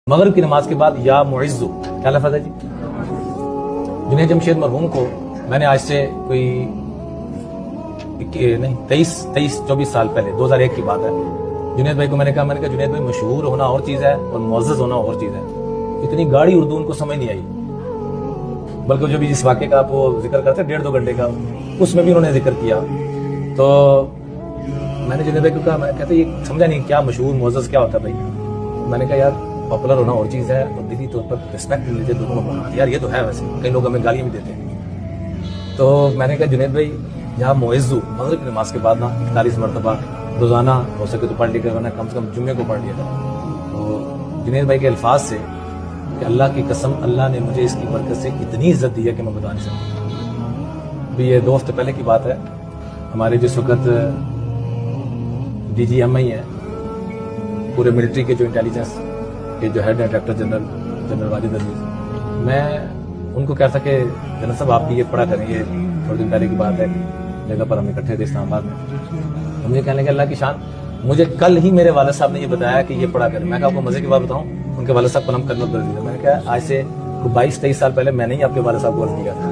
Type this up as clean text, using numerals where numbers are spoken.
مغرب کی نماز کے بعد یا معزو کیا لفظ ہے جی؟ جنید جمشید مرحوم کو میں نے آج سے کوئی 23-24 سال پہلے 2001 کی بات ہے، جنید بھائی کو میں نے کہا جنید بھائی مشہور ہونا اور چیز ہے اور معزز ہونا اور چیز ہے۔ اتنی گاڑی اردو ان کو سمجھ نہیں آئی، بلکہ جو بھی جس واقعے کا آپ وہ ذکر کرتے 1.5-2 گھنٹے کا، اس میں بھی انہوں نے ذکر کیا۔ تو میں نے جنید بھائی کو کہا، میں کہتے یہ سمجھا نہیں کیا مشہور معزز کیا ہوتا ہے بھائی؟ میں نے کہا یار پاپولر ہونا اور چیز ہے اور دلی طور پر ریسپیکٹ مل لیتے دونوں کو، یار یہ تو ہے، ویسے کئی لوگ ہمیں گالیاں بھی دیتے ہیں۔ تو میں نے کہا جنید بھائی یہاں معزو مغرب کی نماز کے بعد نا 41 مرتبہ روزانہ ہو سکے تو پڑھ لے کر، ورنہ کم سے کم جمعے کو پڑھ لیا تھا۔ تو جنید بھائی کے الفاظ سے کہ اللہ کی قسم اللہ نے مجھے اس کی برکت سے اتنی عزت دی ہے کہ میں بتا نہیں سکتا۔ بھی یہ 2 ہفتے پہلے کی بات ہے، ہمارے جس وقت DGMI ہے پورے ملٹری کے جو انٹیلیجنس کے جو ہیڈ ہے ڈائریکٹر جنرل واجد عزیز، میں ان کو کہا تھا کہ جنرل صاحب آپ بھی یہ پڑھا کریں، یہ تھوڑے دن پہلے کی بات ہے، جگہ پر ہم اکٹھے تھے اسلام آباد میں، مجھے کہنے لگے اللہ کی شان، مجھے کل ہی میرے والد صاحب نے یہ بتایا کہ یہ پڑھا کریں۔ میں کہا آپ کو مزے کی بات بتاؤں، ان کے والد صاحب کو نام کرنا کر دیا۔ میں نے کہا آج سے 22-23 سال پہلے میں نے ہی آپ کے والد صاحب کو عرض کیا تھا